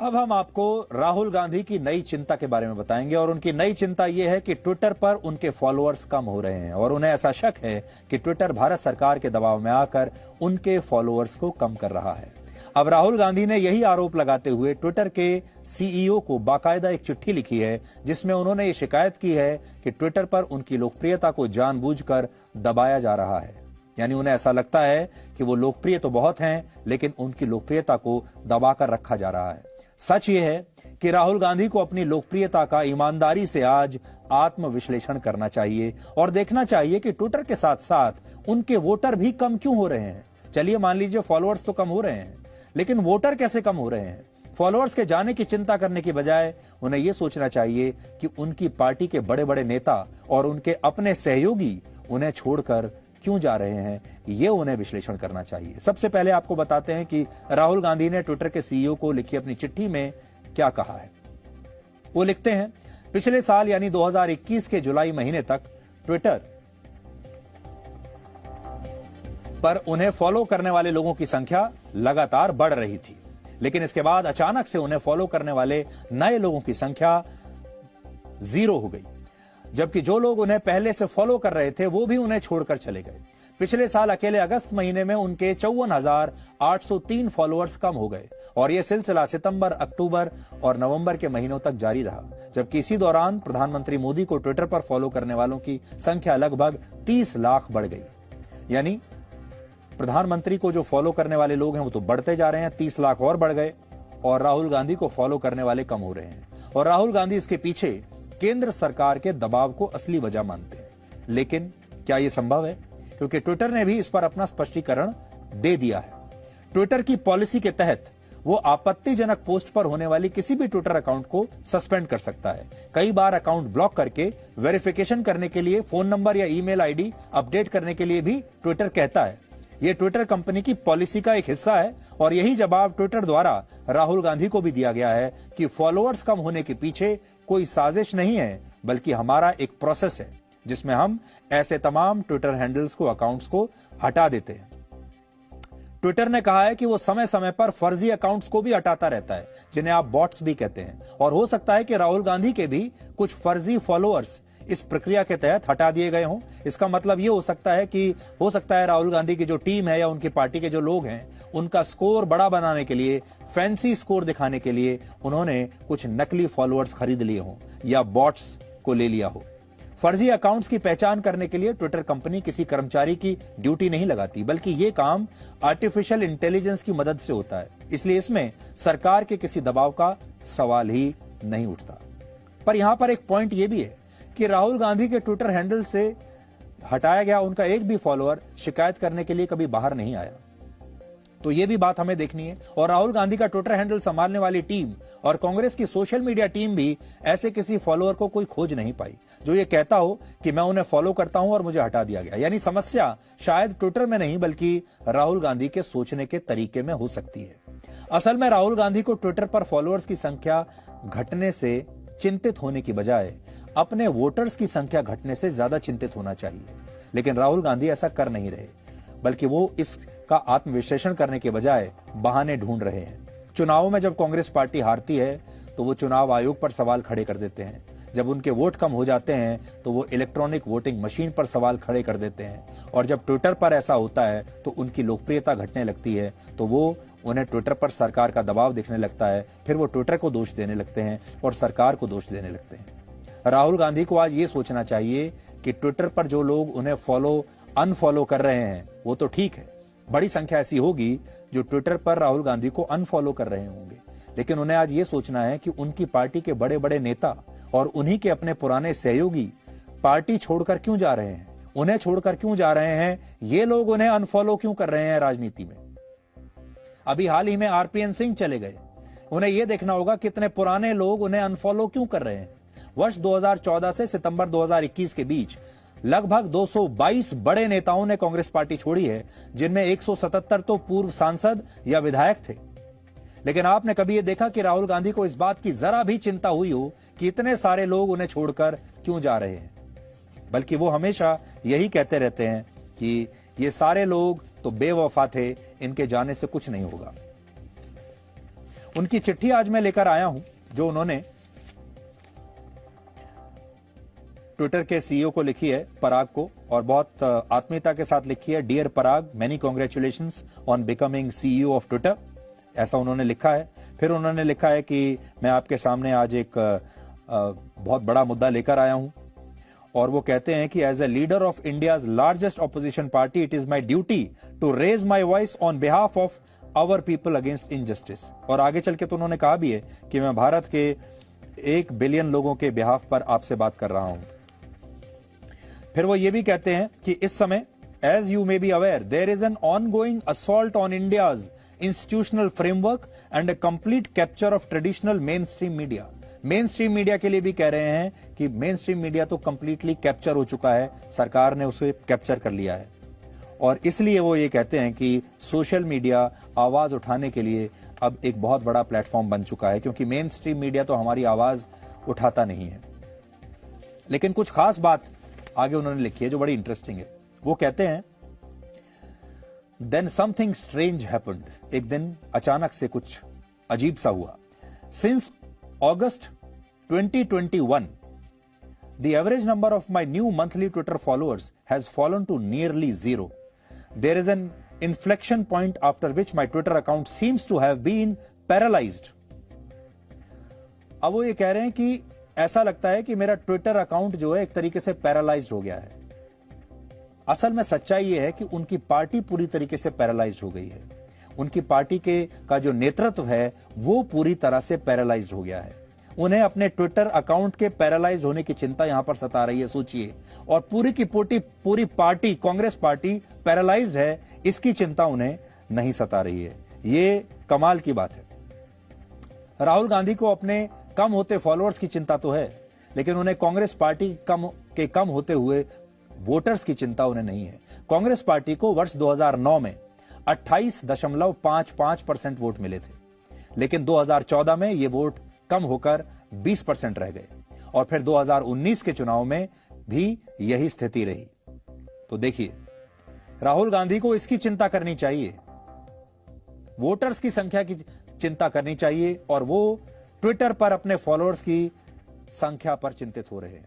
अब हम आपको राहुल गांधी की नई चिंता के बारे में बताएंगे और उनकी नई चिंता यह है कि ट्विटर पर उनके फॉलोअर्स कम हो रहे हैं और उन्हें ऐसा शक है कि ट्विटर भारत सरकार के दबाव में आकर उनके फॉलोअर्स को कम कर रहा है। अब राहुल गांधी ने यही आरोप लगाते हुए ट्विटर के सीईओ को बाकायदा एक चिट्ठी लिखी है जिसमें उन्होंने ये शिकायत की है कि ट्विटर पर उनकी लोकप्रियता को जानबूझकर दबाया जा रहा है। यानी उन्हें ऐसा लगता है कि वो लोकप्रिय तो बहुत हैं लेकिन उनकी लोकप्रियता को दबाकर रखा जा रहा है। सच ये है कि राहुल गांधी को अपनी लोकप्रियता का ईमानदारी से आज आत्मविश्लेषण करना चाहिए और देखना चाहिए कि ट्विटर के साथ साथ उनके वोटर भी कम क्यों हो रहे हैं। चलिए मान लीजिए फॉलोअर्स तो कम हो रहे हैं लेकिन वोटर कैसे कम हो रहे हैं। फॉलोअर्स के जाने की चिंता करने की बजाय उन्हें यह सोचना चाहिए कि उनकी पार्टी के बड़े बड़े नेता और उनके अपने सहयोगी उन्हें छोड़कर क्यों जा रहे हैं, ये उन्हें विश्लेषण करना चाहिए। सबसे पहले आपको बताते हैं कि राहुल गांधी ने ट्विटर के सीईओ को लिखी अपनी चिट्ठी में क्या कहा है। वो लिखते हैं, पिछले साल यानी 2021 के जुलाई महीने तक ट्विटर पर उन्हें फॉलो करने वाले लोगों की संख्या लगातार बढ़ रही थी, लेकिन इसके बाद अचानक से उन्हें फॉलो करने वाले नए लोगों की संख्या 0 हो गई, जबकि जो लोग उन्हें पहले से फॉलो कर रहे थे वो भी उन्हें छोड़कर चले गए। पिछले साल अकेले अगस्त महीने में उनके 54,803 फॉलोअर्स कम हो गए और यह सिलसिला सितंबर, अक्टूबर और नवंबर के महीनों तक जारी रहा, जबकि इसी दौरान प्रधानमंत्री मोदी को ट्विटर पर फॉलो करने वालों की संख्या लगभग 30 लाख बढ़ गई। यानी प्रधानमंत्री को जो फॉलो करने वाले लोग हैं वो तो बढ़ते जा रहे हैं, 30 लाख और बढ़ गए और राहुल गांधी को फॉलो करने वाले कम हो रहे हैं। और राहुल गांधी इसके पीछे केंद्र सरकार के दबाव को असली वजह मानते हैं। लेकिन क्या यह संभव है? क्योंकि ट्विटर ने भी इस पर अपना स्पष्टीकरण दे दिया है। ट्विटर की पॉलिसी के तहत वो आपत्तिजनक पोस्ट पर होने वाली किसी भी ट्विटर अकाउंट को सस्पेंड कर सकता है। कई बार अकाउंट ब्लॉक करके वेरिफिकेशन करने के लिए फोन नंबर या ईमेल आईडी अपडेट करने के लिए भी ट्विटर कहता है। यह ट्विटर कंपनी की पॉलिसी का एक हिस्सा है और यही जवाब ट्विटर द्वारा राहुल गांधी को भी दिया गया है कि फॉलोअर्स कम होने के पीछे कोई साजिश नहीं है, बल्कि हमारा एक प्रोसेस है जिसमें हम ऐसे तमाम ट्विटर हैंडल्स को, अकाउंट्स को हटा देते हैं। ट्विटर ने कहा है कि वो समय समय पर फर्जी अकाउंट्स को भी हटाता रहता है, जिन्हें आप बॉट्स भी कहते हैं, और हो सकता है कि राहुल गांधी के भी कुछ फर्जी फॉलोअर्स इस प्रक्रिया के तहत हटा दिए गए हों। इसका मतलब ये हो सकता है राहुल गांधी की जो टीम है या उनकी पार्टी के जो लोग हैं उनका स्कोर बड़ा बनाने के लिए, फैंसी स्कोर दिखाने के लिए उन्होंने कुछ नकली फॉलोअर्स खरीद लिए हों या बॉट्स को ले लिया हो। फर्जी अकाउंट्स की पहचान करने के लिए ट्विटर कंपनी किसी कर्मचारी की ड्यूटी नहीं लगाती, बल्कि ये काम आर्टिफिशियल इंटेलिजेंस की मदद से होता है। इसलिए इसमें सरकार के किसी दबाव का सवाल ही नहीं उठता। पर यहां पर एक पॉइंट यह भी है कि राहुल गांधी के ट्विटर हैंडल से हटाया गया उनका एक भी फॉलोअर शिकायत करने के लिए कभी बाहर नहीं आया। तो यह भी बात हमें देखनी है। और राहुल गांधी का ट्विटर हैंडल संभालने वाली टीम और कांग्रेस की सोशल मीडिया टीम भी ऐसे किसी फॉलोअर को कोई खोज नहीं पाई जो ये कहता हो कि मैं उन्हें फॉलो करता हूं और मुझे हटा दिया गया। यानी समस्या शायद ट्विटर में नहीं बल्कि राहुल गांधी के सोचने के तरीके में हो सकती है। असल में राहुल गांधी को ट्विटर पर फॉलोअर्स की संख्या घटने से चिंतित होने की बजाय अपने वोटर्स की संख्या घटने से ज्यादा चिंतित होना चाहिए। लेकिन राहुल गांधी ऐसा कर नहीं रहे, बल्कि वो इसका आत्मविश्लेषण करने के बजाय बहाने ढूंढ रहे हैं। चुनावों में जब कांग्रेस पार्टी हारती है तो वो चुनाव आयोग पर सवाल खड़े कर देते हैं। जब उनके वोट कम हो जाते हैं तो वो इलेक्ट्रॉनिक वोटिंग मशीन पर सवाल खड़े कर देते हैं। और जब ट्विटर पर ऐसा होता है तो उनकी लोकप्रियता घटने लगती है, तो वो उन्हें ट्विटर पर सरकार का दबाव दिखने लगता है। फिर वो ट्विटर को दोष देने लगते हैं और सरकार को दोष देने लगते हैं। राहुल गांधी को आज ये सोचना चाहिए कि ट्विटर पर जो लोग उन्हें अनफॉलो कर रहे हैं वो तो ठीक है, बड़ी संख्या ऐसी होगी जो ट्विटर पर राहुल गांधी को अनफॉलो कर रहे होंगे, लेकिन उन्हें आज ये सोचना है कि उनकी पार्टी के बड़े बड़े नेता और उन्हीं के अपने पुराने सहयोगी पार्टी छोड़कर क्यों जा रहे हैं, उन्हें छोड़कर क्यों जा रहे हैं, ये लोग उन्हें अनफॉलो क्यों कर रहे हैं राजनीति में। अभी हाल ही में आरपीएन सिंह चले गए, उन्हें यह देखना होगा कितने पुराने लोग उन्हें अनफॉलो क्यों कर रहे हैं। वर्ष 2014 से सितंबर 2021 के बीच लगभग 222 बड़े नेताओं ने कांग्रेस पार्टी छोड़ी है, जिनमें 177 तो पूर्व सांसद या विधायक थे। लेकिन आपने कभी यह देखा कि राहुल गांधी को इस बात की जरा भी चिंता हुई हो कि इतने सारे लोग उन्हें छोड़कर क्यों जा रहे हैं? बल्कि वो हमेशा यही कहते रहते हैं कि ये सारे लोग तो बेवफा थे, इनके जाने से कुछ नहीं होगा। उनकी चिट्ठी आज मैं लेकर आया हूं, जो उन्होंने ट्विटर के सीईओ को लिखी है, पराग को, और बहुत आत्मीयता के साथ लिखी है। Dear Parag, many congratulations on becoming CEO of Twitter, ऐसा उन्होंने लिखा है। फिर उन्होंने लिखा है कि मैं आपके सामने आज एक बहुत बड़ा मुद्दा लेकर आया हूं, और वो कहते हैं कि as a leader of India's largest opposition party it is my duty to raise my voice on behalf of our people against injustice. और आगे चल के तो उन्होंने कहा भी है कि मैं भारत के 1 बिलियन लोगों के बिहाफ पर आपसे बात कर रहा हूं। फिर वो ये भी कहते हैं कि इस समय, as you may be aware, there is an ongoing assault on India's institutional framework and a complete capture of traditional mainstream media. Mainstream media के लिए भी कह रहे हैं कि मेन स्ट्रीम मीडिया तो कंप्लीटली कैप्चर हो चुका है, सरकार ने उसे कैप्चर कर लिया है। और इसलिए वो ये कहते हैं कि सोशल मीडिया आवाज उठाने के लिए अब एक बहुत बड़ा प्लेटफॉर्म बन चुका है, क्योंकि मेन स्ट्रीम मीडिया तो हमारी आवाज उठाता नहीं है। लेकिन कुछ खास बात आगे उन्होंने लिखी है जो बड़ी इंटरेस्टिंग है। वो कहते हैं, देन समथिंग स्ट्रेंज हैपेंड, एक दिन अचानक से कुछ अजीब सा हुआ। Since August 2021, the average number of my new monthly Twitter followers has fallen to nearly 0. There is an inflection point after which my Twitter account seems to have been paralyzed. अब वो ये कह रहे हैं कि ऐसा लगता है कि मेरा ट्विटर अकाउंट जो है एक तरीके से पैरालाइज्ड हो गया है। असल में सच्चाई ये है कि उनकी पार्टी पूरी तरीके से पैरालाइज्ड हो गई है। उनकी पार्टी का जो नेतृत्व है वो पूरी तरह से पैरालाइज्ड हो गया है। उन्हें अपने ट्विटर अकाउंट के पैरालाइज्ड होने की चिंता यहां पर सता रही है, सोचिए। और पूरी की पूरी पार्टी, कांग्रेस पार्टी पैरालाइज्ड है, इसकी चिंता उन्हें नहीं सता रही है। ये कमाल की बात है। राहुल गांधी को अपने कम होते फॉलोअर्स की चिंता तो है, लेकिन उन्हें कांग्रेस पार्टी के कम होते हुए वोटर्स की चिंता उन्हें नहीं है। कांग्रेस पार्टी को वर्ष 2009 में 28.55% वोट मिले थे, लेकिन 2014 में ये वोट कम होकर 20% रह गए, और फिर 2019 के चुनाव में भी यही स्थिति रही। तो देखिए, राहुल गांधी को इसकी चिंता करनी चाहिए, वोटर्स की संख्या की चिंता करनी चाहिए, और वो ट्विटर पर अपने फॉलोअर्स की संख्या पर चिंतित हो रहे हैं।